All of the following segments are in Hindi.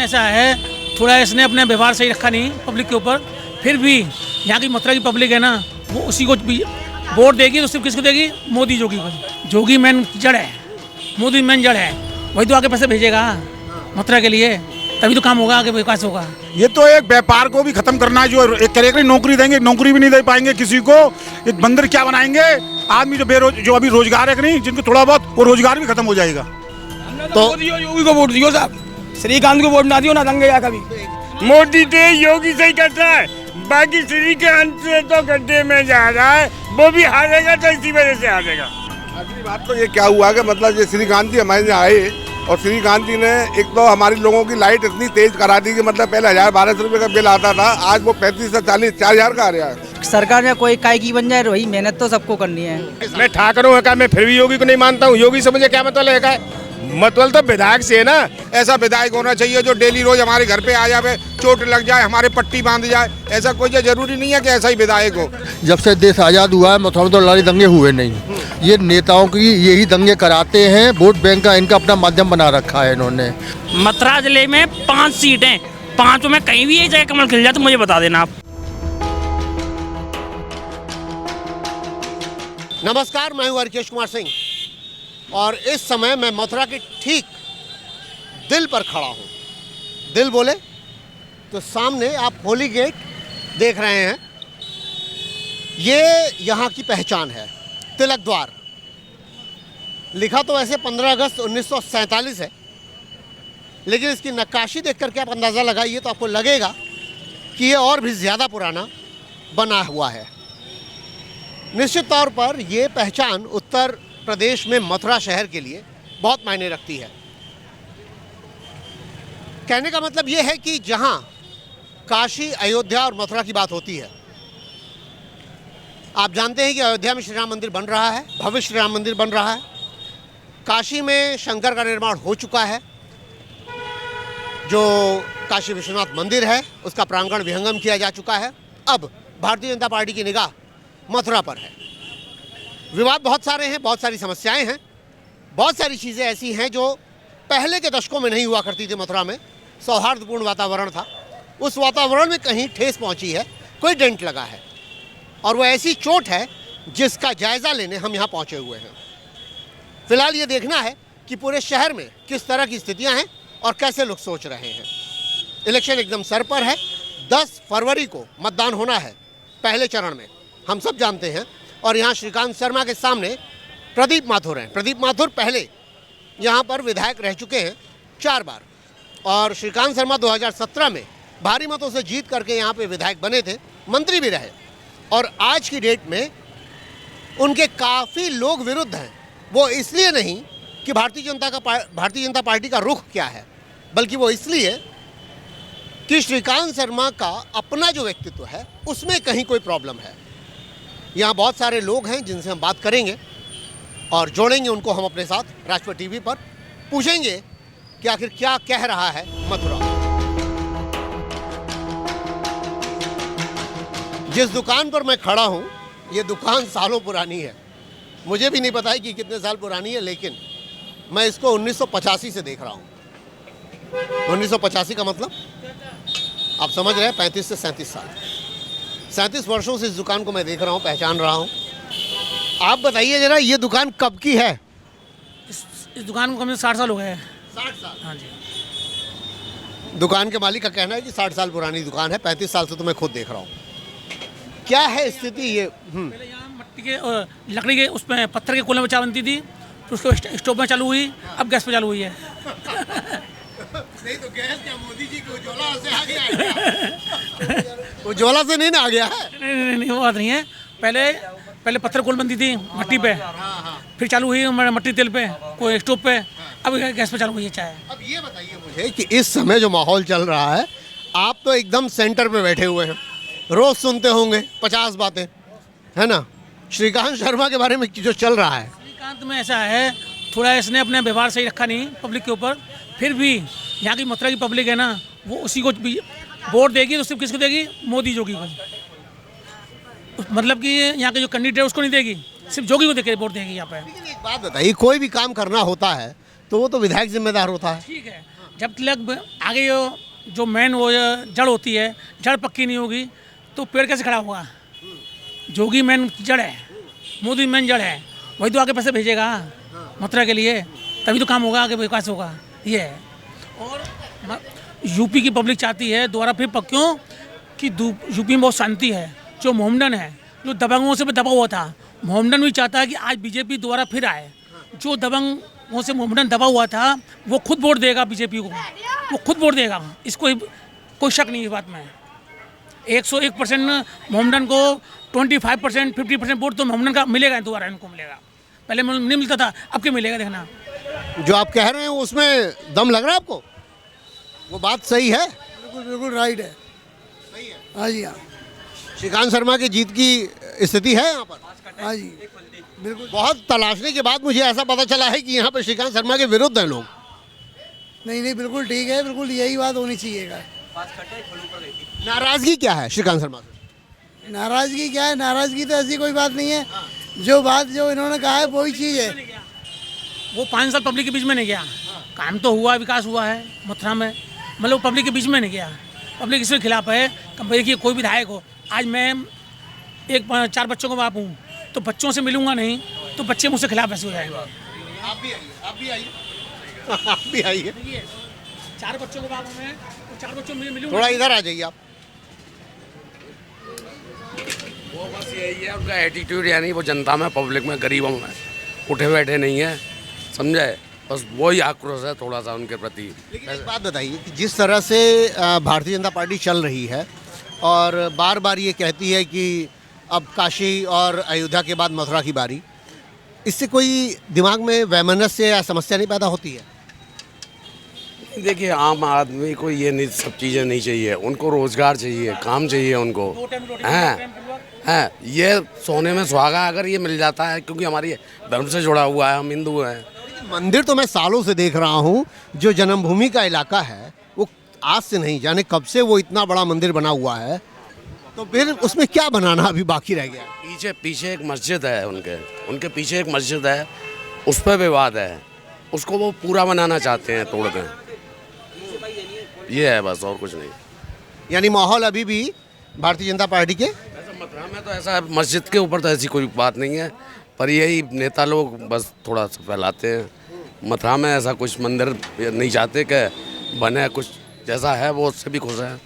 ऐसा है, थोड़ा इसने अपने व्यवहार सही रखा नहीं पब्लिक के ऊपर, फिर भी यहाँ की मथुरा की पब्लिक है ना, वो उसी को भी वोट देगी। तो सिर्फ किसको देगी? मोदी जोगी को। जोगी मैन जड़ है, मोदी मैन जड़ है, वही तो आगे पैसे भेजेगा मथुरा के लिए, तभी तो काम होगा, आगे विकास होगा। ये तो एक व्यापार को भी खत्म करना है। जो एक करेगा नौकरी देंगे, नौकरी भी नहीं दे पाएंगे किसी को। एक बंदर क्या बनाएंगे? आदमी जो अभी रोजगार है कि नहीं, जिनको थोड़ा बहुत, वो रोजगार भी खत्म हो जाएगा। तो योगी को वोट दियो साहब, श्रीकांत को वोट ना दियो ना दंगे या कभी। मोदी तो योगी सही करता है, बाकी श्रीकांत से तो गड्ढे में जा रहा है, वो भी हारेगा तो इसी वजह से हारेगा। अगली बात तो ये क्या हुआ कि मतलब ये श्रीकांत जी हमारे यहाँ आए और श्रीकांत जी ने एक तो हमारी लोगों की लाइट इतनी तेज करा दी कि मतलब पहले 1000-1200 रुपये का बिल आता था, आज वो 35 से 40 4000 का आ रहा है। सरकार में कोई काय की बन जाए, वही मेहनत तो सबको करनी है। मैं ठाकरों का, मैं फिर भी योगी को नहीं मानता हूँ। योगी से मुझे क्या मतलब है? मतलब तो विधायक से है ना। ऐसा विधायक होना चाहिए जो डेली रोज हमारे घर पे आ जाए, चोट लग जाए, हमारे पट्टी बांध जाए। ऐसा कोई जरूरी नहीं है कि ऐसा ही विधायक हो। जब से देश आज़ाद हुआ है मथुरा में तो लड़ाई दंगे हुए नहीं। ये नेताओं की यही दंगे कराते हैं, वोट बैंक का इनका अपना माध्यम बना रखा है इन्होंने। मथुरा जिले में 5 सीटें, 5 में कहीं भी एक जगह कमल खिल जाए तो मुझे बता देना आप। नमस्कार, मैं हूँ हरकेश कुमार सिंह और इस समय मैं मथुरा के ठीक दिल पर खड़ा हूँ। दिल बोले तो सामने आप होली गेट देख रहे हैं, ये यहाँ की पहचान है। तिलक द्वार लिखा तो वैसे 15 अगस्त 1947 है, लेकिन इसकी नक्काशी देख करके आप अंदाज़ा लगाइए तो आपको लगेगा कि ये और भी ज़्यादा पुराना बना हुआ है। निश्चित तौर पर ये पहचान उत्तर प्रदेश में मथुरा शहर के लिए बहुत मायने रखती है। कहने का मतलब ये है कि जहाँ काशी, अयोध्या और मथुरा की बात होती है, आप जानते हैं कि अयोध्या में श्री राम मंदिर बन रहा है, भव्य श्री राम मंदिर बन रहा है। काशी में शंकर का निर्माण हो चुका है। जो काशी विश्वनाथ मंदिर है उसका प्रांगण विहंगम किया जा चुका है। अब भारतीय जनता पार्टी की निगाह मथुरा पर है। विवाद बहुत सारे हैं, बहुत सारी समस्याएं हैं, बहुत सारी चीज़ें ऐसी हैं जो पहले के दशकों में नहीं हुआ करती थी। मथुरा में सौहार्दपूर्ण वातावरण था, उस वातावरण में कहीं ठेस पहुंची है, कोई डेंट लगा है, और वो ऐसी चोट है जिसका जायज़ा लेने हम यहाँ पहुँचे हुए हैं। फिलहाल ये देखना है कि पूरे शहर में किस तरह की स्थितियाँ हैं और कैसे लोग सोच रहे हैं। इलेक्शन एकदम सर पर है। 10 फरवरी को मतदान होना है पहले चरण में, हम सब जानते हैं। और यहाँ श्रीकांत शर्मा के सामने प्रदीप माथुर हैं। प्रदीप माथुर पहले यहाँ पर विधायक रह चुके हैं 4 बार, और श्रीकांत शर्मा 2017 में भारी मतों से जीत करके यहाँ पे विधायक बने थे, मंत्री भी रहे। और आज की डेट में उनके काफ़ी लोग विरुद्ध हैं। वो इसलिए नहीं कि भारतीय जनता पार्टी का रुख क्या है, बल्कि वो इसलिए कि श्रीकांत शर्मा का अपना जो व्यक्तित्व है उसमें कहीं कोई प्रॉब्लम है। यहाँ बहुत सारे लोग हैं जिनसे हम बात करेंगे और जोड़ेंगे उनको हम अपने साथ राजपथ टीवी पर। पूछेंगे कि आखिर क्या कह रहा है मथुरा। जिस दुकान पर मैं खड़ा हूँ, ये दुकान सालों पुरानी है। मुझे भी नहीं पता है कि कितने साल पुरानी है, लेकिन मैं इसको 1985 से देख रहा हूँ। 1985 का मतलब आप समझ रहे हैं, 35 से 37 साल। 37 वर्षों से इस दुकान को मैं देख रहा हूँ, पहचान रहा हूँ। आप बताइए जरा, ये दुकान कब की है? इस दुकान को कम से 60 साल हो गए हैं। 60 साल? हाँ जी। दुकान के मालिक का कहना है कि 60 साल पुरानी दुकान है। 35 साल से तो मैं खुद देख रहा हूँ। क्या है स्थिति ये? पहले यहाँ मट्टी के लकड़ी के उसमें पत्थर के कोले में चाय बनती थी, तो उसको स्टोव में चालू हुई, अब गैस पे चालू हुई है। नहीं तो गैस क्या मोदी जी को उज्ज्वला से आ गया है? उज्ज्वला से नहीं ना आ गया है? नहीं वो बात नहीं है। पहले पत्थर कोल बनती थी मट्टी पे, फिर चालू हुई मट्टी तेल पे, कोई स्टोव पे, अब गैस पे चालू हुई है चाय। अब ये बताइए मुझे कि इस समय जो माहौल चल रहा है, आप तो एकदम सेंटर पे बैठे हुए हैं, रोज सुनते होंगे 50 बातें, है ना, श्रीकांत शर्मा के बारे में जो चल रहा है। श्रीकांत में ऐसा है, थोड़ा इसने अपने व्यवहार सही रखा नहीं पब्लिक के ऊपर, फिर भी यहाँ की मथुरा की पब्लिक है ना, वो उसी को भी वोट देगी। तो सिर्फ किसको देगी? मोदी जोगी को। मतलब कि यहाँ के जो कैंडिडेट है उसको नहीं देगी, सिर्फ जोगी को देके वोट देगी यहाँ पे। लेकिन एक बात बताइए, कोई भी काम करना होता है तो वो तो विधायक जिम्मेदार होता है। ठीक है, जब तक आगे जो मेन वो जड़ होती है, जड़ पक्की नहीं होगी तो पेड़ कैसे खड़ा होगा। जोगी मेन जड़ है, मोदी मेन जड़ है, वही तो आगे पैसे भेजेगा मथुरा के लिए, तभी तो काम होगा, आगे विकास होगा। ये है। और यूपी की पब्लिक चाहती है दोबारा फिर क्यों कि यूपी में बहुत शांति है। जो मोहम्मदन है, जो दबंगों से दबा हुआ था, मोहम्मदन भी चाहता है कि आज बीजेपी दोबारा फिर आए। जो दबंगों से मोहम्मदन दबा हुआ था वो खुद वोट देगा बीजेपी को, वो खुद वोट देगा, इसको कोई शक नहीं है बात में। 101% मोहम्मदन को 25% 50% वोट तो मोहम्मदन का मिलेगा, दोबारा इनको मिलेगा। पहले नहीं मिलता था, अब क्या मिलेगा देखना। जो आप कह रहे हैं उसमें दम लग रहा है आपको? वो बात सही है? बिल्कुल बिल्कुल राइट है। सही है। हाँ जी हाँ। श्रीकांत शर्मा की जीत की स्थिति है यहाँ पर? हाँ जी बिल्कुल। बहुत तलाशने के बाद मुझे ऐसा पता चला है कि यहाँ पर श्रीकांत शर्मा के विरुद्ध हैं लोग। नहीं नहीं बिल्कुल ठीक है, बिल्कुल यही बात होनी चाहिए। नाराजगी क्या है श्रीकांत शर्मा से? नाराजगी क्या है? नाराजगी तो ऐसी कोई बात नहीं है। जो बात जो इन्होंने कहा है वही चीज़ है। वो 5 साल पब्लिक के बीच में नहीं गया, काम तो हुआ, विकास हुआ है मथुरा में, मतलब पब्लिक के बीच में नहीं गया। पब्लिक इसके खिलाफ है। देखिए कोई विधायक हो, आज मैं 4 बच्चों का बाप हूँ, तो बच्चों से मिलूंगा नहीं तो बच्चे मुझसे खिलाफ ऐसे हो जाएंगे। आप भी आइए, आप भी आइए, आप भी आइए। 4 बच्चों के बाप हूँ मैं, तो 4 बच्चों में मिलूंगा। थोड़ा इधर आ जाइए आप। वो बस यही है उनका एटीट्यूड, यानी वो जनता में, पब्लिक में, गरीबों में उठे बैठे नहीं है, समझे। बस वही आक्रोश है थोड़ा सा उनके प्रति। लेकिन एक बात बताइए कि जिस तरह से भारतीय जनता पार्टी चल रही है और बार बार ये कहती है कि अब काशी और अयोध्या के बाद मथुरा की बारी, इससे कोई दिमाग में वैमनस्य या समस्या नहीं पैदा होती है? देखिए आम आदमी को ये नहीं, सब चीज़ें नहीं चाहिए, उनको रोजगार चाहिए, काम चाहिए उनको। हैं ये सोने में सुहागा अगर ये मिल जाता है, क्योंकि हमारी धर्म से जुड़ा हुआ है, हम हिंदू हैं। मंदिर तो मैं सालों से देख रहा हूँ, जो जन्मभूमि का इलाका है वो आज से नहीं जाने कब से वो इतना बड़ा मंदिर बना हुआ है, तो फिर उसमें क्या बनाना अभी बाकी रह गया? पीछे एक मस्जिद है, उनके पीछे एक मस्जिद है, उस पर विवाद है, उसको वो पूरा बनाना चाहते हैं तोड़ दें, ये है बस, और कुछ नहीं। यानी माहौल अभी भी भारतीय जनता पार्टी के मथुरा में तो ऐसा मस्जिद के ऊपर तो ऐसी कोई बात नहीं है, पर यही नेता लोग बस थोड़ा सा फैलाते हैं। मथुरा में ऐसा कुछ मंदिर नहीं चाहते कि बने, कुछ जैसा है वो उससे भी खुश है।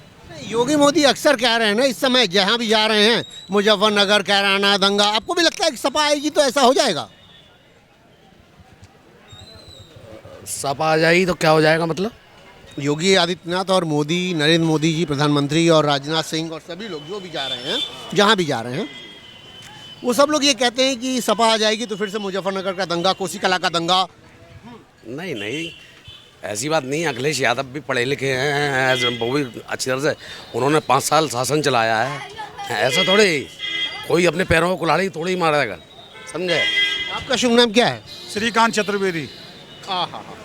योगी मोदी अक्सर कह रहे हैं ना, इस समय जहाँ भी जा रहे हैं, मुजफ्फरनगर, कैराना, दंगा, आपको भी लगता है कि सपा आएगी तो ऐसा हो जाएगा? सपा आ जाएगी तो क्या हो जाएगा मतलब? योगी आदित्यनाथ और मोदी, नरेंद्र मोदी जी प्रधानमंत्री, और राजनाथ सिंह और सभी लोग जो भी जा रहे हैं, जहाँ भी जा रहे हैं, वो सब लोग ये कहते हैं कि सपा आ जाएगी तो फिर से मुजफ्फरनगर का दंगा, कोसी कला का दंगा। नहीं, ऐसी बात नहीं। अखिलेश यादव भी पढ़े लिखे हैं, वो भी अच्छी तरह से, उन्होंने 5 साल शासन चलाया है। ऐसा थोड़ी कोई अपने पैरों को कुल्हाड़ी थोड़ी मारेगा, समझे। आपका शुभ नाम क्या है? श्रीकांत चतुर्वेदी।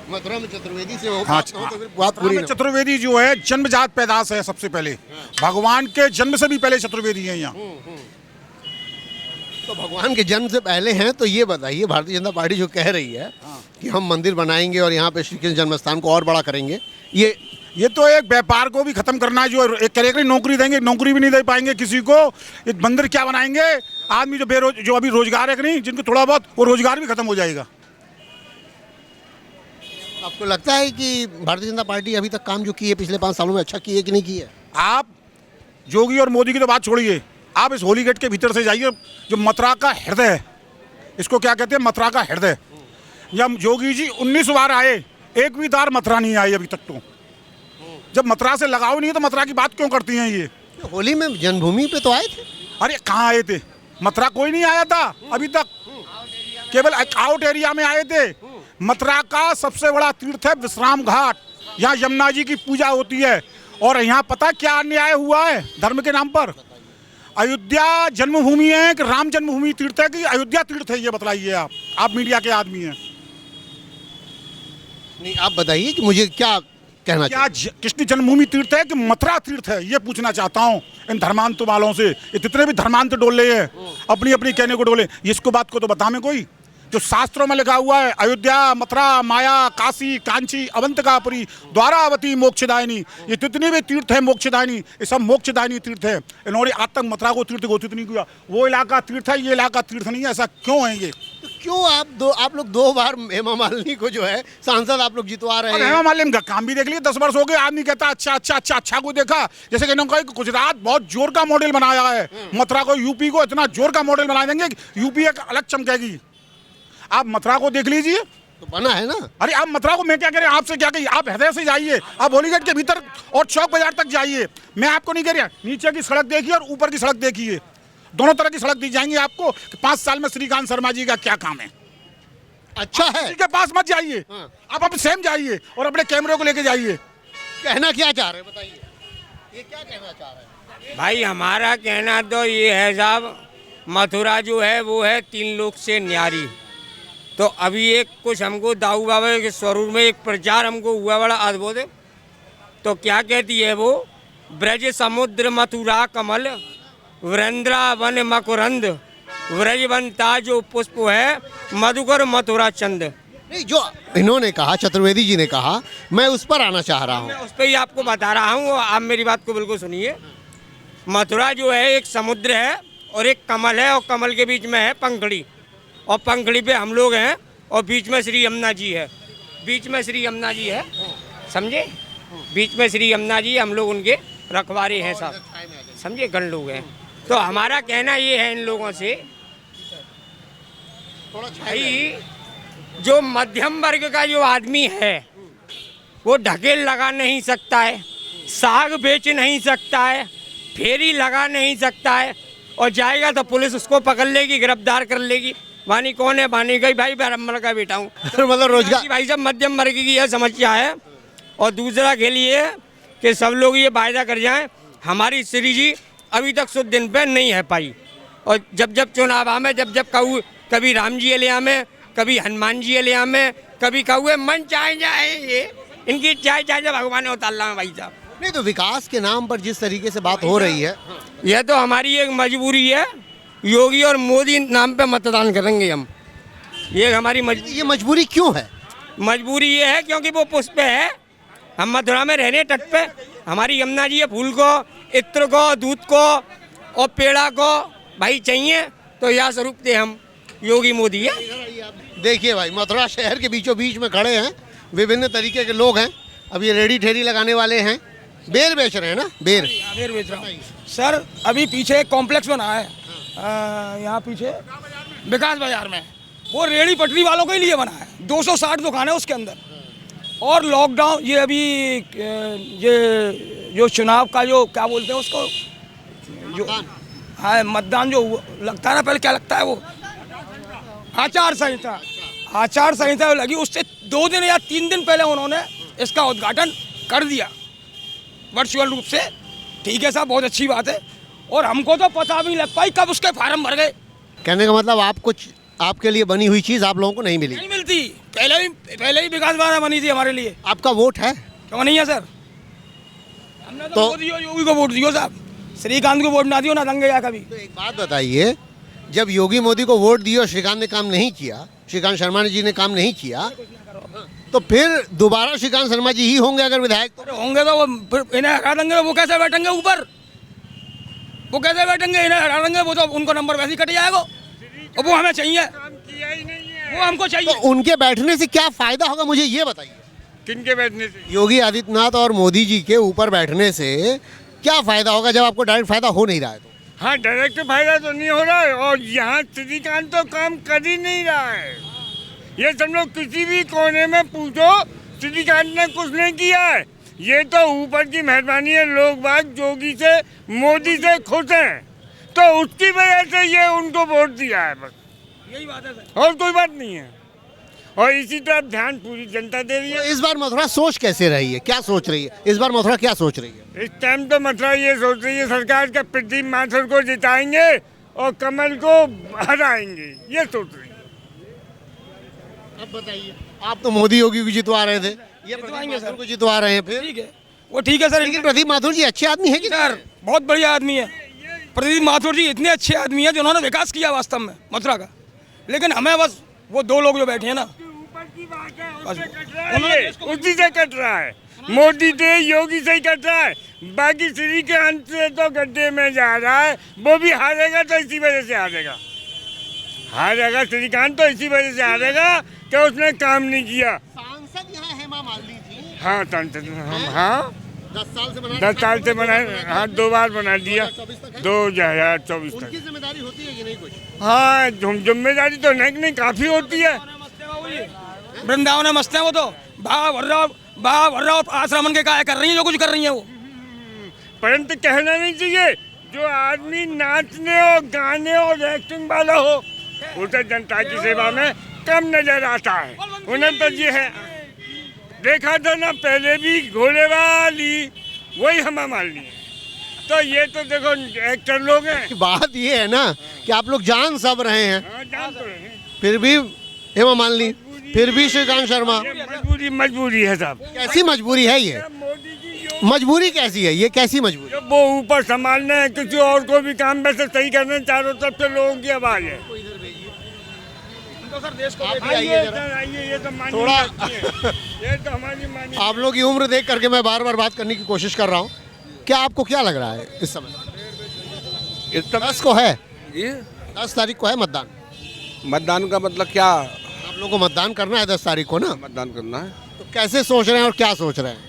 मथुरा में चतुर्वेदी से हो हाँ, तो फिर बात पूरी ना हो। चतुर्वेदी जो है जन्मजात पैदाश है, सबसे पहले भगवान के जन्म से भी पहले चतुर्वेदी है यहाँ। तो भगवान के जन्म से पहले हैं, तो ये बताइए भारतीय जनता पार्टी जो कह रही है कि हम मंदिर बनाएंगे और यहाँ पे श्री कृष्ण जन्म स्थान को और बड़ा करेंगे, ये तो एक व्यापार को भी खत्म करना है। जो एक करेगा नौकरी देंगे, नौकरी भी नहीं दे पाएंगे किसी को। एक मंदिर क्या बनाएंगे? आदमी जो अभी रोजगार है कि नहीं, जिनको थोड़ा बहुत, वो रोजगार भी खत्म हो जाएगा। आपको लगता है कि भारतीय जनता पार्टी अभी तक काम जो की है पिछले 5 सालों में, अच्छा की है कि नहीं की है? आप जोगी और मोदी की तो बात छोड़िए, आप इस होली गेट के भीतर से जाइए, जो मथुरा का हृदय है, इसको क्या कहते हैं, मथुरा का हृदय। जब जोगी जी 19 बार आए, एक भी बार मथुरा नहीं आई अभी तक। तो जब मथुरा से लगाव नहीं है तो मथुरा की बात क्यों करती हैं ये? होली में जन्मभूमि पे तो आए थे। अरे कहाँ आए थे? मथुरा कोई नहीं आया था अभी तक, केवल आउट एरिया में आए थे। मथुरा का सबसे बड़ा तीर्थ है विश्राम घाट, यहाँ यमुना जी की पूजा होती है। और यहाँ पता क्या अन्याय हुआ है धर्म के नाम पर? अयोध्या जन्मभूमि है कि राम जन्मभूमि तीर्थ है कि अयोध्या तीर्थ है, ये बतलाइए आप मीडिया के आदमी हैं। नहीं, आप बताइए कि मुझे क्या कहना क्या कृष्ण जन्मभूमि तीर्थ है कि मथुरा तीर्थ है, ये पूछना चाहता हूँ इन धर्मांत वालों से। ये जितने भी धर्मांत डोले हैं, अपनी अपनी कहने को डोले, इसको बात को तो बता में कोई जो शास्त्रों में लिखा हुआ है, अयोध्या, मथुरा, माया, काशी, कांची, अवंतिकापुरी, द्वारावती, मोक्षदायिनी, ये जितनी भी तीर्थ है मोक्षदायिनी, ये सब मोक्षदायिनी तीर्थ है। इन्होंने आज तक मथुरा को तीर्थ घोषित नहीं किया। वो इलाका तीर्थ है, ये इलाका तीर्थ नहीं है। ऐसा क्यों है ये? तो क्यों आप लोग 2 बार हेमा मालिनी को जो है सांसद आप लोग जितवा रहे हैं? हेमा मालिनी का काम भी देख लिया, 10 वर्ष हो गए, आदमी कहता अच्छा अच्छा अच्छा अच्छा को देखा। जैसे कि इन्होंने कहा गुजरात बहुत जोर का मॉडल बनाया है, मथुरा को, यूपी को इतना जोर का मॉडल बना देंगे यूपी एक अलग चमकेगी। आप मथुरा को देख लीजिए, तो बना है ना। अरे आप मथुरा को, मैं क्या कह रहा हूं आपसे, क्या कहिए, आप हृदय से जाइए, आप होलीगेट के भीतर और चौक बाजार तक जाइए। मैं आपको नहीं कह रहा, नीचे की सड़क देखिए और ऊपर की सड़क देखिए, दोनों तरह की सड़क दी जाएंगी आपको। 5 साल में श्रीकांत शर्मा जी का क्या काम है? अच्छा है, इनके पास मत जाइए, आप अपने सेम जाइए और अपने कैमरे को लेके जाइए। कहना क्या चाह रहे हैं बताइए, ये क्या कहना चाह रहे हैं? भाई हमारा कहना तो ये है साहब, मथुरा जो है वो है 3 लोक से न्यारी। तो अभी एक कुछ हमको दाऊ बाबा के स्वरूप में एक प्रचार हमको हुआ बड़ा अद्भुत। तो क्या कहती है वो, ब्रज समुद्र मथुरा कमल, वृंदावन मकुरंद, व्रजवंता जो पुष्प है, मधुकर मथुरा चंद। नहीं, जो इन्होंने कहा, चतुर्वेदी जी ने कहा, मैं उस पर आना चाह रहा हूँ। मैं उस पर ही आपको बता रहा हूँ, आप मेरी बात को बिल्कुल सुनिए। मथुरा जो है एक समुद्र है और एक कमल है, और कमल के बीच में है पंखड़ी, और पंखड़ी पे हम लोग हैं, और बीच में श्री यमुना जी है, बीच में श्री यमुना जी है, समझे? बीच में श्री यमुना जी, हम लोग उनके रखवारे हैं साहब, समझे? गण लोग हैं। तो हमारा कहना ये है इन लोगों से, भाई जो मध्यम वर्ग का जो आदमी है वो ढकेल लगा नहीं सकता है, साग बेच नहीं सकता है, फेरी लगा नहीं सकता है, और जाएगा तो पुलिस उसको पकड़ लेगी, गिरफ्तार कर लेगी। वानी कौन है? वानी गई भाई ब्राह्मण का बेटा हूँ। मतलब रोजगार, भाई साहब मध्यम वर्ग की यह समस्या है। और दूसरा खेल ये है कि सब लोग ये वायदा कर जाएं, हमारी श्री जी अभी तक शुद्ध दिन पे नहीं है पाई, और जब जब चुनाव आमे, जब जब कहूँ, कभी राम जी ले आमे, कभी हनुमान जी ले आमे, कभी कहूँ मन चाहे जाए, ये इनकी चाहे चाहे जब भगवान उतार है भाई साहब। नहीं तो विकास के नाम पर जिस तरीके से बात हो रही है, यह तो हमारी एक मजबूरी है। योगी और मोदी नाम पे मतदान करेंगे हम, ये हमारी ये मजबूरी क्यों है? मजबूरी ये है क्योंकि वो पुष्प है, हम मथुरा में रहने तट पे, हमारी यमुना जी है, फूल को, इत्र को, दूध को और पेड़ा को भाई चाहिए, तो यह स्वरूप थे हम योगी मोदी है। देखिए भाई, मथुरा शहर के बीचों बीच में खड़े हैं, विभिन्न तरीके के लोग हैं। अब ये रेडी ठेरी लगाने वाले हैं, बेर बेच रहे हैं ना? बेर बेच रहा हूँ सर। अभी पीछे एक कॉम्प्लेक्स बना है, यहाँ पीछे विकास बाजार में, वो रेड़ी पटरी वालों के लिए बना है, 260 दुकान है उसके अंदर। और लॉकडाउन, ये अभी ये जो चुनाव का जो क्या बोलते हैं उसको, जो हाँ मतदान जो लगता है ना, पहले क्या लगता है वो, आचार संहिता लगी, उससे 2 दिन या 3 दिन पहले उन्होंने इसका उद्घाटन कर दिया वर्चुअल रूप से। ठीक है साहब, बहुत अच्छी बात है, और हमको तो पता भी नहीं लग पाई कब उसके फार्म भर गए। कहने का मतलब आप कुछ, आपके लिए बनी हुई चीज़ आप लोगों को नहीं मिली? नहीं मिलती, पहले ही विकास बाजार बनी थी हमारे लिए। आपका वोट है? क्यों नहीं है सर? हमने तो योगी को वोट दियो साहब, श्रीकांत को वोट ना दियो ना दंगे या कभी। तो एक बात बताइए, जब योगी मोदी को वोट दिया और श्रीकांत ने काम नहीं किया, श्रीकांत शर्मा जी ने काम नहीं किया, तो फिर दोबारा श्रीकांत शर्मा जी ही होंगे अगर विधायक? तो होंगे तो वो इन्हें हटा देंगे, वो कैसे बैठेंगे ऊपर? वो कैसे बैठेंगे? इन्हें हटा देंगे, वो तो उनको नंबर वैसे ही कट जाएगा, और वो हमें चाहिए, वो हमको चाहिए। तो उनके बैठने से क्या फायदा होगा, मुझे ये बताइए। किनके बैठने से? योगी आदित्यनाथ और मोदी जी के ऊपर बैठने से क्या फायदा होगा, जब आपको डायरेक्ट फायदा हो नहीं रहा है? तो हाँ, डायरेक्ट फायदा तो नहीं हो रहा है, और यहाँ श्रीकांत तो काम कर ही नहीं रहा है। ये सब लोग किसी भी कोने में पूछो, श्रीकांत ने कुछ नहीं किया है। ये तो ऊपर की मेहरबानी है, लोग बाग जोगी से, मोदी से खुश हैं, तो उसकी वजह से ये उनको वोट दिया है, बस यही बात है सर, और कोई बात नहीं है। और इसी तरह ध्यान पूरी जनता दे रही है। इस बार मथुरा सोच कैसे रही है, क्या सोच रही है इस बार मथुरा, क्या सोच रही है? इस टाइम तो मथुरा ये सोच रही है सरकार का प्रदीप माथुर को जिताएंगे और कमल को हराएंगे, ये सोच रही है। अब बताइए, आप तो मोदी योगी को जितवा रहे थे, ये प्रदीप माथुर को जितवा रहे हैं फिर? ठीक है, वो ठीक है सर। लेकिन प्रदीप माथुर जी अच्छे आदमी है कि सर? बहुत बढ़िया आदमी है प्रदीप माथुर जी, इतने अच्छे आदमी है जिन्होंने विकास किया वास्तव में मथुरा का। लेकिन हमें बस वो दो लोग जो बैठे हैं ना, ऊपर की बात है, उससे कट रहा है ये, उसी से कट रहा है, मोदी से योगी से ही कट रहा है। बाकी श्रीकांत से तो गड्ढे में जा रहा है, वो भी हारेगा तो इसी वजह से हारेगा श्रीकांत तो इसी वजह से हारेगा कि उसने काम नहीं किया। सांसद यहाँ हेमा मालिनी थी। हाँ सांसद हाँ 10 साल से बना, हाँ 2 बार बना दिया 2024 तक। उनकी जिम्मेदारी होती है कि नहीं कुछ? हाँ जिम्मेदारी तो नहीं काफी होती है। वृंदावन में मस्त है वो तो, भाव भर आश्रमन के काय कर रही है, जो कुछ कर रही है वो। परंतु कहना नहीं चाहिए, जो आदमी नाचने और गाने और एक्टिंग वाला हो उसे जनता की सेवा में कम नजर आता है। उन्हें तो ये है, देखा था ना पहले भी घोड़े वाली, वही हेमा मालिनी है। तो ये तो देखो एक्टर लोग हैं। बात ये है ना कि आप लोग जान सब रहे हैं, हाँ, जान तो रहे हैं। फिर भी हेमा मालिनी, फिर भी श्रीकांत शर्मा। मजबूरी है साहब। कैसी मजबूरी है ये? मजबूरी कैसी है ये? कैसी मजबूरी? जब वो ऊपर संभालने हैं, किसी और को भी काम वैसे सही करने, चारों तरफ से लोगों की आवाज है। आइए, ये तो मानी थोड़ा ये तो हमारी आप लोग की उम्र देख करके मैं बार बार बात करने की कोशिश कर रहा हूँ। क्या आपको क्या लग रहा है इस समय? 10 को है, 10 तारीख को है मतदान। मतदान का मतलब क्या? आप लोग को मतदान करना है 10 तारीख को ना? मतदान करना है तो कैसे सोच रहे हैं और क्या सोच रहे हैं?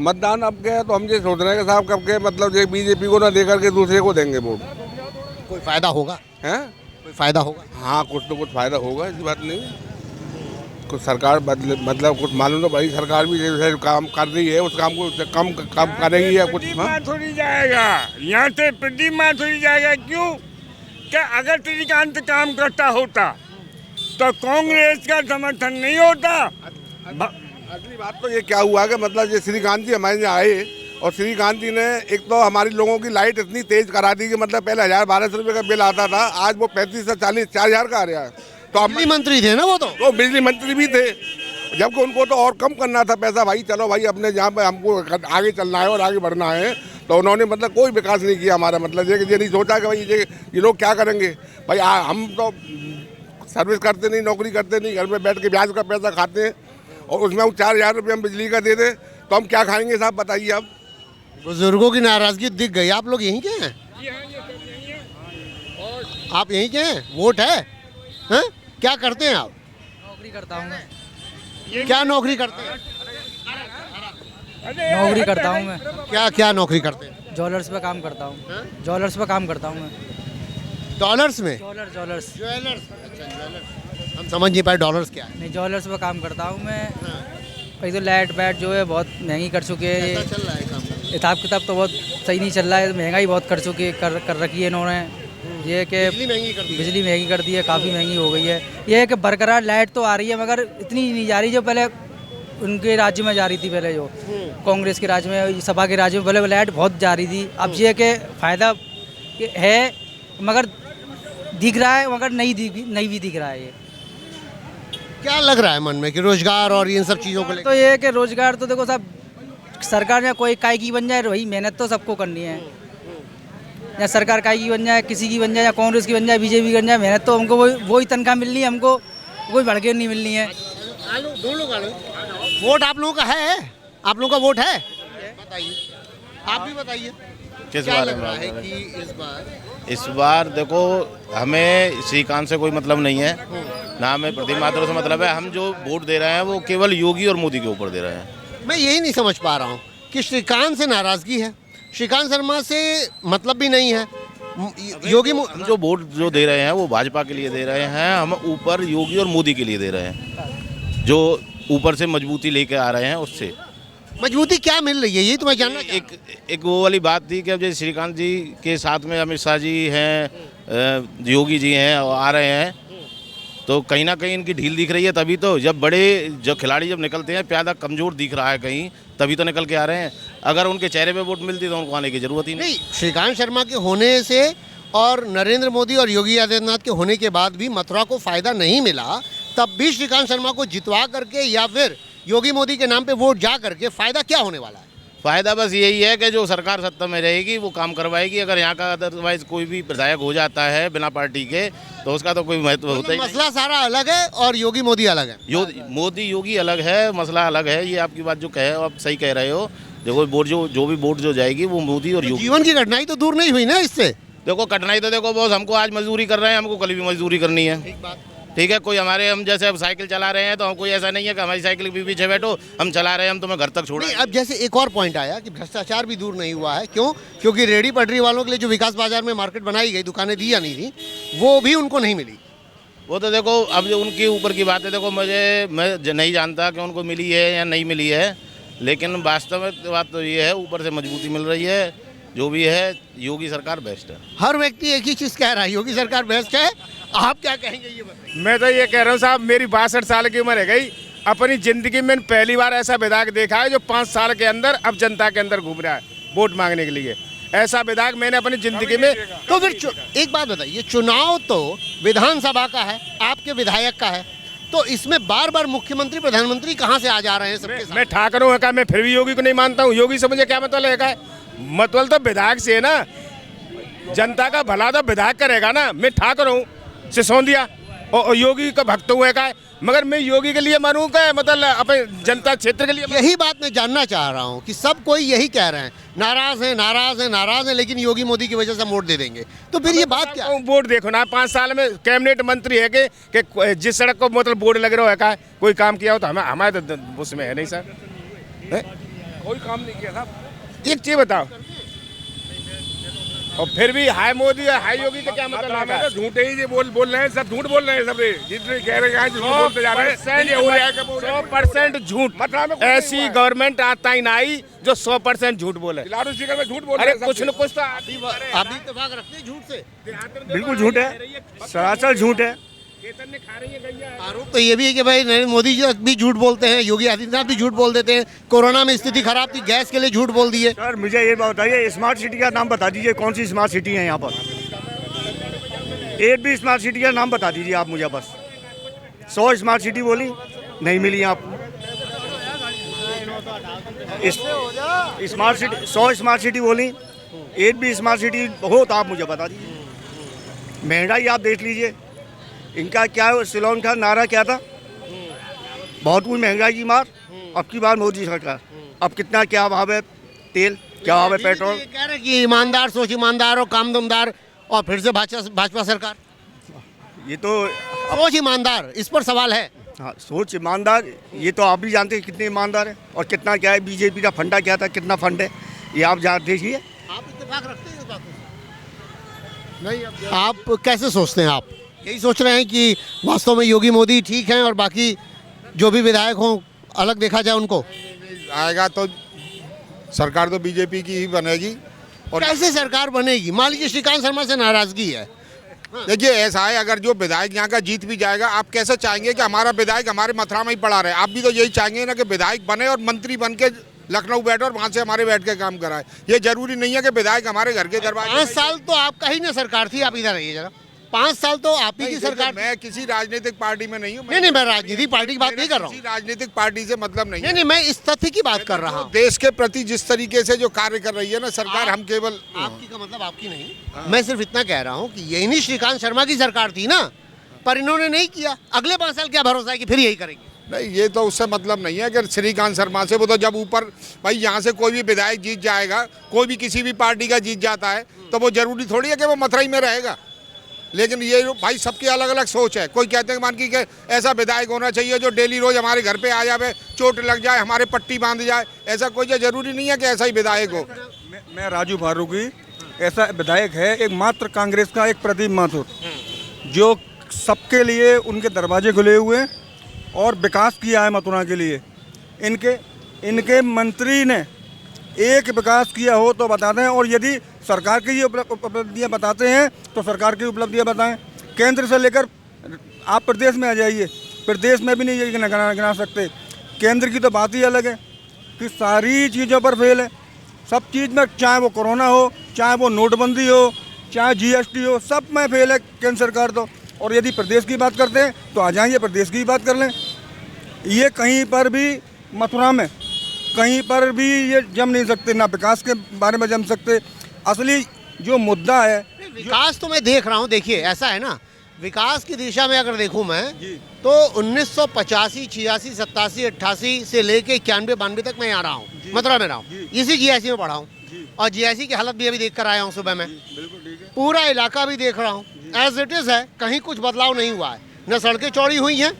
मतदान अब गया तो हम ये सोच रहे हैं कि साहब कब के मतलब ये बीजेपी को ना देकर के दूसरे को देंगे वोट। कोई फायदा होगा? हैं? कोई फायदा होगा? हाँ कुछ तो कुछ फायदा होगा, ऐसी बात नहीं। कुछ सरकार बदले मतलब कुछ मालूम तो भाई सरकार भी जैसे काम कर रही है उस काम को कम करेगी या कुछ। थोड़ी जाएगा यहाँ से प्रदीप माथुरी जाएगा। क्यों? क्या अगर श्रीकांत काम करता होता तो कांग्रेस का समर्थन नहीं होता। असली बात तो ये क्या हुआ कि मतलब ये श्रीकांत जी हमारे यहाँ आए और श्रीकांत जी ने एक तो हमारी लोगों की लाइट इतनी तेज करा दी कि मतलब पहले 1000-1200 रुपये का बिल आता था, आज वो 35 से 40 4000 का आ रहा है। तो बिजली मंत्री थे ना वो तो बिजली मंत्री भी थे, जबकि उनको तो और कम करना था पैसा। भाई चलो भाई अपने जहाँ पे हमको आगे चलना है और आगे बढ़ना है, तो उन्होंने मतलब कोई विकास नहीं किया हमारा। मतलब ये नहीं सोचा कि भाई ये लोग क्या करेंगे। भाई हम तो सर्विस करते नहीं, नौकरी करते नहीं, घर में बैठ के ब्याज का पैसा खाते हैं और उसमें 4000 रुपये हम बिजली का दे दें तो हम क्या खाएंगे साहब बताइए। अब बुजुर्गों की नाराजगी दिख गई। आप लोग यहीं के हैं? आप यहीं के हैं? वोट है? हैं? क्या करते हैं आप? नौकरी करता हूँ मैं। क्या नौकरी करते हैं? नौकरी करता हूँ मैं। क्या क्या नौकरी करते हैं? ज्वेलर्स पे काम करता हूँ। ज्वेलर्स पे काम करता हूँ मैं। डॉलर्स में? ज्वेलर्स हम समझ नहीं पाए डॉलर्स क्या है। नहीं, ज्वेलर्स पे काम करता हूँ मैं। कहीं तो लाइट बैट जो है बहुत महंगी कर चुके हैं। कैसा चल रहा है काम? हिसाब किताब तो बहुत सही नहीं चल रहा है, महंगाई बहुत कर रखी है इन्होंने। ये कि बिजली महंगी कर दी है, काफ़ी महंगी हो गई है। ये है कि बरकरार लाइट तो आ रही है मगर इतनी नहीं जा रही जो पहले उनके राज्य में जा रही थी। पहले जो कांग्रेस के राज्य में, सपा के राज्य में पहले लाइट बहुत जा रही थी। अब ये कि फ़ायदा है मगर दिख रहा है, मगर नहीं भी दिख रहा है। ये क्या लग रहा है मन में कि रोजगार और इन सब चीज़ों को लेकर? तो ये है कि रोजगार तो देखो साहब, सरकार ने कोई काय की बन जाए, वही मेहनत तो सबको करनी है। या सरकार काय की बन जाए, किसी की बन जाए, या कांग्रेस की बन जाए, बीजेपी की बन जाए, मेहनत तो हमको वही तनख्वाह मिलनी है, हमको कोई बढ़ के नहीं मिलनी है। वोट आप लोगों का है? आप लोगों का वोट है? बताइए, आप भी बताइए किस क्या बारे लग रहा है में? कि इस बार देखो हमें श्रीकांत से कोई मतलब नहीं है, ना हमें प्रदीप माथुर से मतलब है। हम जो वोट दे रहे हैं वो केवल योगी और मोदी के ऊपर दे रहे हैं। मैं यही नहीं समझ पा रहा हूँ कि श्रीकांत से नाराजगी है, श्रीकांत शर्मा से मतलब भी नहीं है। योगी हम जो वोट जो दे रहे हैं वो भाजपा के लिए दे रहे हैं। हम ऊपर योगी और मोदी के लिए दे रहे हैं, जो ऊपर से मजबूती लेके आ रहे हैं। उससे मजबूती क्या मिल रही है यही तो मैं जानना एक वो वाली बात थी कि अब जैसे श्रीकांत जी के साथ में अमित शाह जी हैं, योगी जी हैं और आ रहे हैं, तो कहीं ना कहीं इनकी ढील दिख रही है। तभी तो जब खिलाड़ी जब निकलते हैं प्यादा कमज़ोर दिख रहा है कहीं, तभी तो निकल के आ रहे हैं। अगर उनके चेहरे पे वोट मिलती तो उनको आने की ज़रूरत ही नहीं। श्रीकांत शर्मा के होने से और नरेंद्र मोदी और योगी आदित्यनाथ के होने के बाद भी मथुरा को फ़ायदा नहीं मिला, तब भी श्रीकांत शर्मा को जितवा करके या फिर योगी मोदी के नाम पे वोट जा करके फ़ायदा क्या होने वाला है? फायदा बस यही है कि जो सरकार सत्ता में रहेगी वो काम करवाएगी। अगर यहाँ का अदरवाइज कोई भी विधायक हो जाता है बिना पार्टी के तो उसका तो कोई महत्व होता ही नहीं। मसला सारा अलग है और योगी मोदी अलग है। मोदी योगी अलग है, मसला अलग है। ये आपकी बात जो कहे आप सही कह रहे हो। देखो वोट जो भी वोट जो जाएगी वो मोदी और योगी। जीवन की कठिनाई तो दूर नहीं हुई ना इससे। देखो कठिनाई तो देखो बॉस, हमको आज मजदूरी कर रहे हैं, हमको कल भी मजदूरी करनी है। ठीक है, कोई हमारे हम जैसे अब साइकिल चला रहे हैं तो हम कोई ऐसा नहीं है कि हमारी साइकिल भी पीछे बैठो, हम चला रहे हैं, हम तुम्हें घर तक छोड़ें। अब जैसे एक और पॉइंट आया कि भ्रष्टाचार भी दूर नहीं हुआ है। क्यों? क्योंकि रेडी पटरी वालों के लिए जो विकास बाजार में मार्केट बनाई गई, दुकानें दी या नहीं थी, वो भी उनको नहीं मिली। वो तो देखो अब जो उनके ऊपर की बात है, देखो मैं नहीं जानता कि उनको मिली है या नहीं मिली है, लेकिन वास्तव में बात तो ये है ऊपर से मजबूती मिल रही है। जो भी है योगी सरकार बेस्ट है। हर व्यक्ति एक ही चीज़ कह रहा है, योगी सरकार बेस्ट है। आप क्या कहेंगे ये बताइए। मैं तो ये कह रहा हूँ साहब, मेरी 62 साल की उम्र है गई, अपनी ज़िंदगी में पहली बार ऐसा विधायक देखा है जो 5 साल के अंदर अब जनता के अंदर घूम रहा है वोट मांगने के लिए। ऐसा विधायक मैंने अपनी ज़िंदगी में। तो फिर एक बात बताइए, चुनाव तो विधानसभा का है, आपके विधायक का है, तो इसमें बार बार मुख्यमंत्री प्रधानमंत्री कहाँ से आ जा रहे हैं सबके साथ? मैं ठाकरे हूँ का, मैं फिर भी योगी को नहीं मानता हूँ। योगी से मुझे क्या मतलब है? मतलब तो विधायक से है ना, जनता का भला तो विधायक करेगा ना। मैं ठाकर हूँ सिसोदिया और योगी का भक्त हुए का, मगर मैं योगी के लिए मानूँ का मतलब अपने जनता क्षेत्र के लिए। यही बात मैं जानना चाह रहा हूँ कि सब कोई यही कह रहे हैं, नाराज हैं नाराज हैं नाराज हैं, लेकिन योगी मोदी की वजह से वोट दे देंगे। तो फिर ये बात क्या? वोट देखो ना, 5 साल में कैबिनेट मंत्री है कि जिस सड़क को मतलब बोर्ड लग रहा है का कोई काम किया हो तो हमारे तो उसमें है नहीं सर, कोई काम नहीं किया साहब। एक चीज बताओ, और फिर भी हाय मोदी और हाय योगी का क्या मतलब है? झूठे ही बोल रहे हैं, सब झूठ बोल रहे हैं, सब जितने कह रहे हैं बोलते जा रहे हैं। 100% झूठ। ऐसी गवर्नमेंट आता ही नहीं जो 100% झूठ बोले। लालू स्पीकर में झूठ बोल अरे कुछ न कुछ तो आप इत्तेफाक रखते हैं झूठ से? बिल्कुल झूठ है, सरासर झूठ है। आरोप तो ये भी है कि भाई नरेंद्र मोदी जी भी झूठ बोलते हैं, योगी आदित्यनाथ भी झूठ बोल देते हैं। कोरोना में स्थिति खराब थी, गैस के लिए झूठ बोल दिए। सर मुझे ये बताइए, स्मार्ट सिटी का नाम बता दीजिए, कौन सी स्मार्ट सिटी है यहाँ पर? एक भी स्मार्ट सिटी का नाम बता दीजिए आप मुझे। बस 100 स्मार्ट सिटी बोली, नहीं मिली आपको। स्मार्ट सिटी 100 स्मार्ट सिटी बोली, एक भी स्मार्ट सिटी हो तो आप मुझे बता दीजिए। महंगाई आप देख लीजिए, इनका क्या शिलोंग था, नारा क्या था? बहुत कुछ महंगाई की मार। अब की बार मोदी सरकार, अब कितना क्या भाव है तेल, क्या भाव है पेट्रोल? कह रहे कि ईमानदार सोच ईमानदार और काम दमदार, और फिर से भाजपा सरकार। ये तो सोच ईमानदार, इस पर सवाल है। हाँ, सोच ईमानदार, ये तो आप भी जानते हैं कितने ईमानदार है और कितना क्या है। बीजेपी का फंडा क्या था, कितना फंड है, ये आप देखिए। आप इत्तेफाक रखते हैं इस बात से? नहीं, आप कैसे सोचते हैं? आप यही सोच रहे हैं कि वास्तव में योगी मोदी ठीक हैं और बाकी जो भी विधायक हों अलग देखा जाए उनको? आएगा तो सरकार तो बीजेपी की ही बनेगी। और कैसे सरकार बनेगी? मान लीजिए श्रीकांत शर्मा से नाराजगी है। देखिए ऐसा है, अगर जो विधायक यहाँ का जीत भी जाएगा, आप कैसे चाहेंगे कि हमारा विधायक हमारे मथुरा में ही पड़ा रहे? आप भी तो यही चाहेंगे ना कि विधायक बने और मंत्री बन के लखनऊ बैठे और वहाँ से हमारे बैठ के काम कराए। ये जरूरी नहीं है कि विधायक हमारे घर के दरवाजे। 5 साल तो आपका ही ना सरकार थी। आप इधर आइए जरा। 5 साल तो आप ही की सरकार। मैं किसी राजनीतिक पार्टी में नहीं हूँ। नहीं, मैं राजनीतिक पार्टी की बात नहीं कर रहा हूँ। किसी राजनीतिक पार्टी से मतलब नहीं। नहीं, मैं इस तथ्य की बात कर रहा हूँ। देश के प्रति जिस तरीके से जो कार्य कर रही है ना सरकार, हम केवल आपकी का मतलब आपकी नहीं, मैं सिर्फ इतना कह रहा हूँ कि यही नहीं श्रीकांत शर्मा की सरकार थी ना, पर इन्होंने नहीं किया। अगले 5 साल क्या भरोसा है कि फिर यही करेंगे? नहीं, ये तो उससे मतलब नहीं है कि श्रीकांत शर्मा से। वो तो जब ऊपर भाई यहाँ से कोई भी विधायक जीत जाएगा, कोई भी किसी भी पार्टी का जीत जाता है, तो वो जरूरी थोड़ी है कि वो मथुराई में रहेगा। लेकिन ये भाई सबकी अलग अलग सोच है। कोई कहते हैं मान की कि ऐसा विधायक होना चाहिए जो डेली रोज हमारे घर पे आ जाए, चोट लग जाए, हमारे पट्टी बांध जाए। ऐसा कोई जरूरी नहीं है कि ऐसा ही विधायक हो। मैं राजू फारूकी ऐसा विधायक है, एक मात्र कांग्रेस का, एक प्रदीप माथुर, जो सबके लिए उनके दरवाजे खुले हुए और विकास किया है मथुरा के लिए। इनके मंत्री ने एक विकास किया हो तो बताते हैं, और यदि सरकार की उपलब्धियां बताते हैं तो सरकार की उपलब्धियां बताएं। केंद्र से लेकर आप प्रदेश में आ जाइए, प्रदेश में भी नहीं ये गिना सकते। केंद्र की तो बात ही अलग है कि सारी चीज़ों पर फेल है, सब चीज़ में, चाहे वो कोरोना हो, चाहे वो नोटबंदी हो, चाहे GST हो, सब में फेल है केंद्र सरकार तो। और यदि प्रदेश की बात करते हैं तो आ जाइए प्रदेश की बात कर लें। ये कहीं पर भी मथुरा में कहीं पर भी ये जम नहीं सकते, ना विकास के बारे में जम सकते। असली जो मुद्दा है, विकास तो मैं देख रहा हूँ। देखिए ऐसा है ना, विकास की दिशा में अगर देखूं मैं तो 1985, 86, 87, 88 से लेके 91, 92 तक मैं यहाँ रहा हूँ, मथुरा में रहा हूँ, इसी जीआईसी में पढ़ा हूँ और जीआईसी की हालत भी अभी देख कर आया हूँ सुबह में। पूरा इलाका भी देख रहा हूँ, एज इट इज़ है, कहीं कुछ बदलाव नहीं हुआ है। न सड़कें चौड़ी हुई हैं,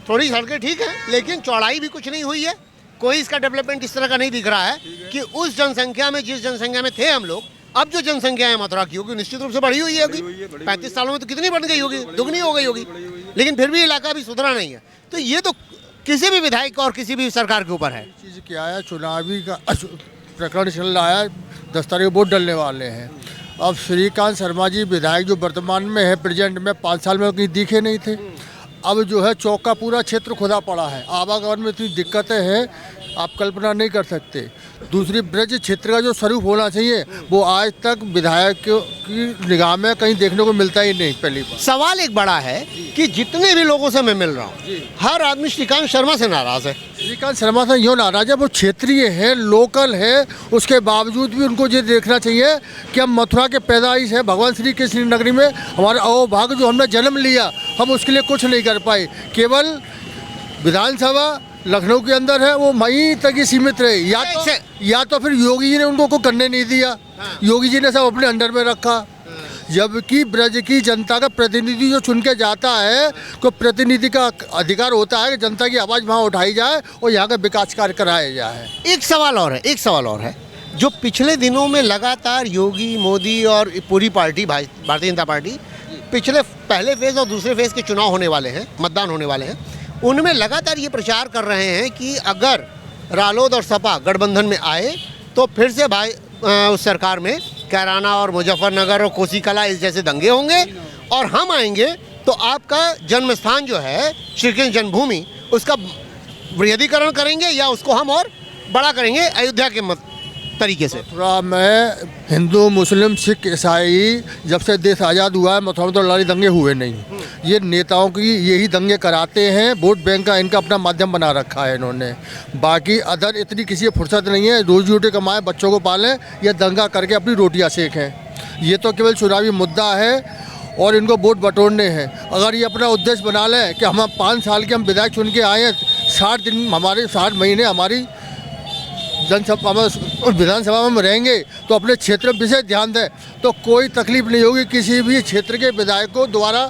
थोड़ी सड़कें ठीक हैं, लेकिन चौड़ाई भी कुछ नहीं हुई है। कोई इसका डेवलपमेंट इस तरह का नहीं दिख रहा है कि उस जनसंख्या में, जिस जनसंख्या में थे हम लोग, अब जो जनसंख्या है मथुरा की होगी निश्चित रूप से बढ़ी हुई होगी। 35 सालों में तो कितनी बढ़ गई होगी, दुगनी हो गई होगी, लेकिन फिर भी इलाका भी सुधरा नहीं है। तो ये तो किसी भी विधायक और किसी भी सरकार के ऊपर है। चीज़ क्या है, चुनावी का प्रकरण चल रहा है, 10 तारीख को वोट डलने वाले हैं। अब श्रीकांत शर्मा जी विधायक जो वर्तमान में है, प्रेजेंट में 5 साल में कहीं दिखे नहीं थे। अब जो है चौक का पूरा क्षेत्र खुदा पड़ा है, आवागमन में इतनी दिक्कतें हैं आप कल्पना नहीं कर सकते। दूसरी ब्रज क्षेत्र का जो स्वरूप होना चाहिए वो आज तक विधायक की निगाह में कहीं देखने को मिलता ही नहीं। पहली बार सवाल एक बड़ा है कि जितने भी लोगों से मैं मिल रहा हूँ, हर आदमी श्रीकांत शर्मा से नाराज है। श्रीकांत शर्मा से यूँ नाराज है, वो क्षेत्रीय है, लोकल है, उसके बावजूद भी उनको ये देखना चाहिए कि हम मथुरा के पैदाइश है, भगवान श्री कृष्ण नगरी में हमारा अहोभाग्य जो हमने जन्म लिया, हम उसके लिए कुछ नहीं कर पाए। केवल विधानसभा लखनऊ के अंदर है, वो वहीं तक ही सीमित रहे। या तो फिर योगी जी ने उनको को करने नहीं दिया, योगी जी ने सब अपने अंडर में रखा। जबकि ब्रज की जनता का प्रतिनिधि जो चुन के जाता है, तो प्रतिनिधि का अधिकार होता है कि जनता की आवाज़ वहाँ उठाई जाए और यहाँ का विकास कार्य कराया जाए। एक सवाल और है, जो पिछले दिनों में लगातार योगी, मोदी और पूरी पार्टी, भारतीय जनता पार्टी, पिछले पहले फेज़ और दूसरे फेज़ के चुनाव होने वाले हैं, मतदान होने वाले हैं, उनमें लगातार ये प्रचार कर रहे हैं कि अगर रालोद और सपा गठबंधन में आए तो फिर से उस सरकार में कैराना और मुजफ्फरनगर और कोसी कला इस जैसे दंगे होंगे, और हम आएंगे तो आपका जन्म स्थान जो है श्री कृष्ण जन्मभूमि, उसका वृहदीकरण करेंगे या उसको हम और बड़ा करेंगे अयोध्या के तरीके से। मथुरा में हिंदू, मुस्लिम, सिख, ईसाई जब से देश आज़ाद हुआ है, मथुरा में तो लड़ाई दंगे हुए नहीं। ये नेताओं की यही दंगे कराते हैं, वोट बैंक का इनका अपना माध्यम बना रखा है इन्होंने। बाकी अदर इतनी किसी फुर्सत नहीं है, रोजी रोटी कमाएं, बच्चों को पालें या दंगा करके अपनी रोटियां सेकें। ये तो केवल चुनावी मुद्दा है और इनको वोट बटोरने हैं। अगर ये अपना उद्देश्य बना लें कि हम 5 साल के हम विधायक चुन के आए हैं, 60 महीने हमारी जनसभा विधानसभा में रहेंगे, तो अपने क्षेत्र में विशेष ध्यान दें, तो कोई तकलीफ नहीं होगी किसी भी क्षेत्र के विधायकों द्वारा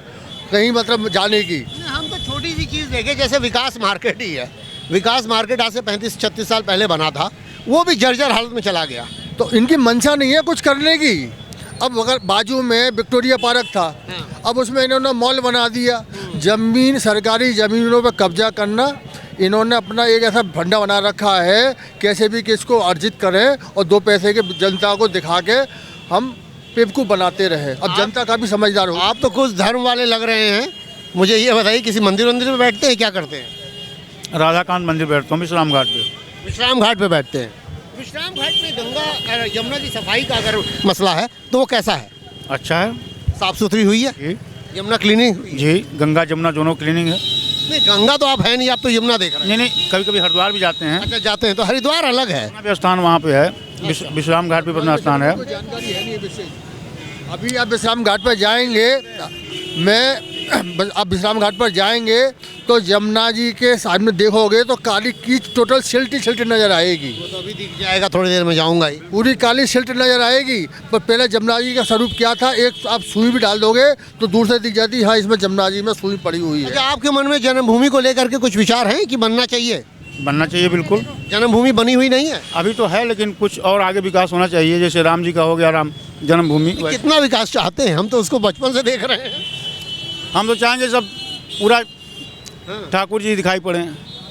कहीं मतलब जाने की। हम तो छोटी सी चीज़ देखें, जैसे विकास मार्केट ही है। विकास मार्केट आज से 35-36 साल पहले बना था, वो भी जर्जर हालत में चला गया। तो इनकी मंशा नहीं है कुछ करने की। अब अगर बाजू में विक्टोरिया पार्क था, अब उसमें इन्होंने मॉल बना दिया। जमीन, सरकारी ज़मीनों पर कब्जा करना, इन्होंने अपना एक ऐसा फंडा बना रखा है, कैसे भी किसको अर्जित करें और 2 पैसे के जनता को दिखा के हम बेवकूफ़ बनाते रहे। अब जनता का भी समझदार हो। आप तो कुछ धर्म वाले लग रहे हैं, मुझे ये बताइए, किसी मंदिर में बैठते हैं, क्या करते हैं? राधाकांत मंदिर बैठता हूँ, विश्राम घाट पे। विश्राम घाट पे बैठते हैं। विश्राम घाट पे गंगा यमुना की सफाई का अगर मसला है तो वो कैसा है? अच्छा है, साफ सुथरी हुई है, यमुना क्लीनिंग जी, गंगा जमुना दोनों क्लीनिंग है। नहीं, गंगा तो आप है नहीं, आप तो यमुना देख रहे हैं। नहीं, कभी कभी हरिद्वार भी जाते हैं। अच्छा, जाते हैं, तो हरिद्वार अलग है। अपना स्थान वहाँ पे है, विश्राम घाट पे अपना स्थान है। जानकारी है नहीं विशेष। अभी आप विश्राम घाट पर जाएंगे, आप विश्राम घाट पर जाएंगे तो यमुना जी के सामने देखोगे तो काली कीच टोटल सिल्ट नजर आएगी। वो तो अभी दिख जाएगा, थोड़ी देर में जाऊंगा ही। पूरी काली सिल्ट नजर आएगी। पर पहले यमुना जी का स्वरूप क्या था, एक आप सुई भी डाल दोगे तो दूर से दिख जाती, हाँ इसमें यमुना जी में सुई पड़ी हुई है। अच्छा, आपके मन में जन्मभूमि को लेकर के कुछ विचार हैं कि बनना चाहिए? बनना चाहिए, बिल्कुल। जन्मभूमि बनी हुई नहीं है अभी तो है, लेकिन कुछ और आगे विकास होना चाहिए। जैसे राम जी का हो गया राम जन्मभूमि। कितना विकास चाहते हैं? हम तो उसको बचपन से देख रहे हैं। हम तो चाहेंगे सब पूरा ठाकुर जी दिखाई पड़े।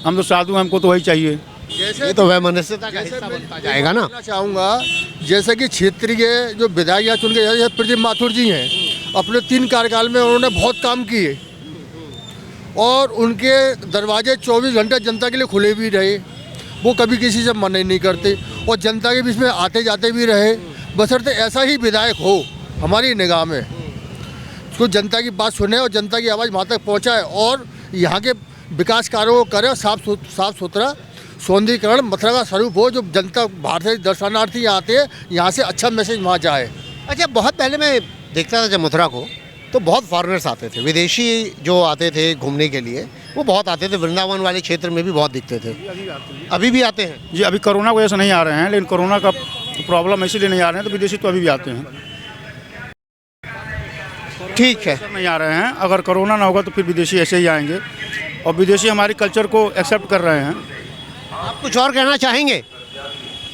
हम तो साधु, हमको तो वही चाहिए। जैसे ये तो वैमनस्यता का हिस्सा बनता जाएगा ना। चाहूँगा जैसे कि क्षेत्रीय जो विधायक यहाँ चुन के, जैसे प्रदीप माथुर जी हैं, अपने 3 कार्यकाल में उन्होंने बहुत काम किए और उनके दरवाजे 24 घंटे जनता के लिए खुले भी रहे। वो कभी किसी से मना नहीं करते और जनता के बीच में आते जाते भी रहे। बशर्ते ऐसा ही विधायक हो हमारी निगाह में, उसको जनता की बात सुने और जनता की आवाज़ वहाँ तक पहुँचाए और यहाँ के विकास कार्यों को करे, साफ सुथरा सौंदर्यीकरण मथुरा का स्वरूप हो, जो जनता बाहर से दर्शनार्थी यहाँ आते हैं, यहाँ से अच्छा मैसेज वहाँ जाए। अच्छा, बहुत पहले मैं देखता था जब मथुरा को, तो बहुत फॉरेनर्स आते थे, विदेशी जो आते थे घूमने के लिए, वो बहुत आते थे। वृंदावन वाले क्षेत्र में भी बहुत दिखते थे। अभी भी आते हैं जी। अभी कोरोना की वजह से नहीं आ रहे हैं, लेकिन कोरोना का प्रॉब्लम इसीलिए नहीं आ रहे हैं, तो विदेशी तो अभी भी आते हैं। ठीक है, नहीं आ रहे हैं। अगर कोरोना ना होगा तो फिर विदेशी ऐसे ही आएंगे, और विदेशी हमारी कल्चर को एक्सेप्ट कर रहे हैं। आप कुछ और कहना चाहेंगे?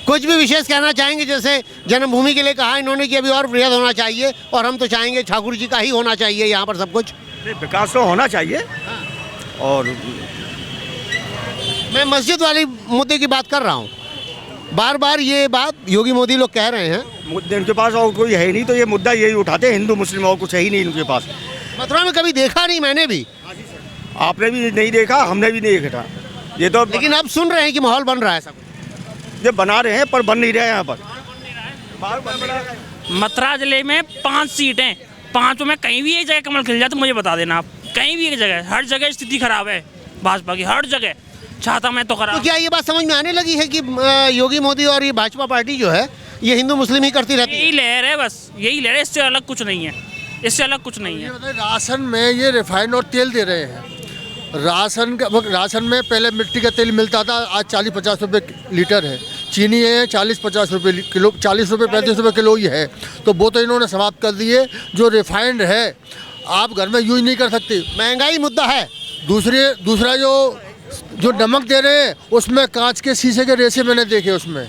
कुछ भी विशेष कहना चाहेंगे? जैसे जन्मभूमि के लिए कहा इन्होंने कि अभी और वृहद होना चाहिए, और हम तो चाहेंगे ठाकुर जी का ही होना चाहिए यहाँ पर सब कुछ। विकास तो होना चाहिए। और मैं मस्जिद वाली मुद्दे की बात कर रहा हूँ। बार बार ये बात योगी मोदी लोग कह रहे हैं। मुद्दे इनके पास और कोई है नहीं, तो ये मुद्दा यही उठाते हैं, हिंदू मुस्लिम, और कुछ है ही नहीं इनके पास। मथुरा में कभी देखा नहीं मैंने भी। आपने भी नहीं देखा, हमने भी नहीं देखा। ये तो लेकिन अब सुन रहे हैं कि माहौल बन रहा है सब। ये बना रहे हैं पर बन नहीं रहे हैं यहाँ पर। मथुरा जिले में 5 सीटें, 5 में कहीं भी एक जगह कमल खिल जाए तो मुझे बता देना आप। कहीं भी एक जगह, हर जगह स्थिति खराब है भाजपा की, हर जगह। छाता में तो खराब। तो क्या ये बात समझ में आने लगी है कि योगी मोदी और ये भाजपा पार्टी जो है, ये हिंदू मुस्लिम ही करती रहती है? यही लहर है, बस यही लहर है, इससे अलग कुछ नहीं है, इससे अलग कुछ नहीं है। राशन में ये रिफाइंड और तेल दे रहे हैं। राशन में पहले मिट्टी का तेल मिलता था, आज 40-50 रुपये लीटर है। चीनी है 40-50 रुपये किलो, 40 रुपये 35 रुपये किलो ही है। तो वो तो इन्होंने समाप्त कर दिए। जो रिफाइंड है आप घर में यूज नहीं कर सकते। महंगाई मुद्दा है। दूसरा जो नमक दे रहे हैं, उसमें कांच के शीशे के रेसे मैंने देखे। उसमें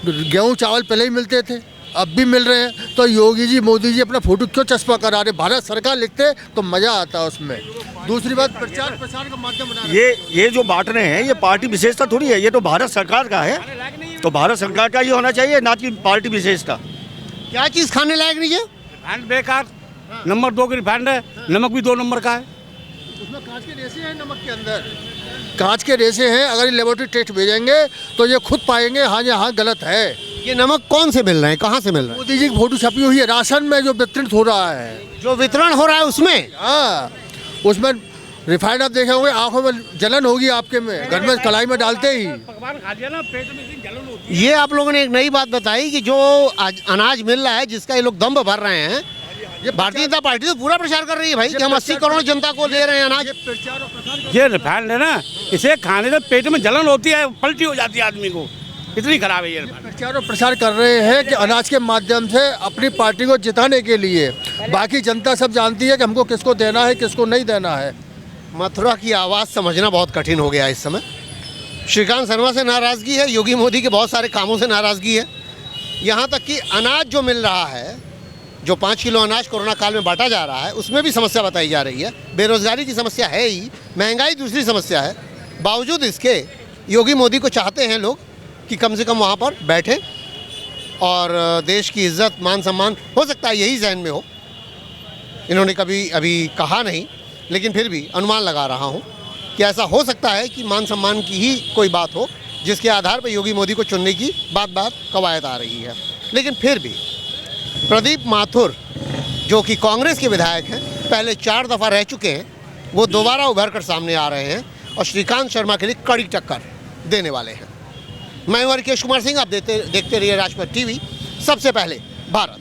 गेहूँ चावल पहले ही मिलते थे, अब भी मिल रहे हैं। तो योगी जी मोदी जी अपना फोटो क्यों चस्पा करा रहे? भारत सरकार लिखते तो मज़ा आता उसमें। दूसरी बात, प्रचार प्रसार का माध्यम बना ये जो बांट रहे हैं, ये पार्टी विशेषता थोड़ी है, ये तो भारत सरकार का है। तो भारत सरकार का ही होना चाहिए, ना कि पार्टी विशेष का। क्या चीज़ खाने लायक नहीं है? रिफाइंड बेकार, नंबर 2 की रिफाइंड है, नमक भी 2 नंबर का है। उसमें कांच के रेसे हैं, नमक के अंदर कांच के रेसे हैं। अगर ये लेबोरेटरी टेस्ट भेजेंगे तो ये खुद पाएंगे हाँ ये हाँ गलत है। ये नमक कौन से मिल रहे हैं, कहाँ से मिल रहे हैं? मोदी जी की फोटो छपी हुई है। राशन में जो वितरण हो रहा है, जो वितरण हो रहा है उसमें, हाँ उसमें रिफाइंड आप देखे होंगे, आंखों में जलन होगी आपके में, घर में कढ़ाई में डालते ही। पकवान खा लिया ना, पेट में जलन होती है। ये आप लोगों ने एक नई बात बताई कि जो अनाज मिल रहा है, जिसका ये लोग दम भर रहे हैं, ये भारतीय जनता पार्टी तो पूरा प्रचार कर रही है भाई कि हम 80 करोड़ जनता को दे रहे हैं अनाज। ये रिफाइंड है ना, इसे खाने से पेट में जलन होती है, पलटी हो जाती है आदमी को, इतनी खराब है ये प्रचार और प्रसार कर रहे हैं कि अनाज के माध्यम से अपनी पार्टी को जिताने के लिए। बाकी जनता सब जानती है कि हमको किसको देना है, किसको नहीं देना है। मथुरा की आवाज़ समझना बहुत कठिन हो गया इस समय। श्रीकांत शर्मा से नाराज़गी है, योगी मोदी के बहुत सारे कामों से नाराज़गी है। यहाँ तक कि अनाज जो मिल रहा है, जो 5 किलो अनाज कोरोना काल में बांटा जा रहा है, उसमें भी समस्या बताई जा रही है। बेरोजगारी की समस्या है ही, महंगाई दूसरी समस्या है। बावजूद इसके योगी मोदी को चाहते हैं लोग कि कम से कम वहाँ पर बैठें और देश की इज्जत मान सम्मान, हो सकता है यही जहन में हो। इन्होंने कभी अभी कहा नहीं, लेकिन फिर भी अनुमान लगा रहा हूँ कि ऐसा हो सकता है कि मान सम्मान की ही कोई बात हो, जिसके आधार पर योगी मोदी को चुनने की बात कवायद आ रही है। लेकिन फिर भी प्रदीप माथुर जो कि कांग्रेस के विधायक हैं, पहले 4 दफ़ा रह चुके हैं, वो दोबारा उभर कर सामने आ रहे हैं और श्रीकांत शर्मा के लिए कड़ी टक्कर देने वाले हैं। मैं हूं राकेश कुमार सिंह, आप देखते रहिए राजपथ टीवी, सबसे पहले भारत।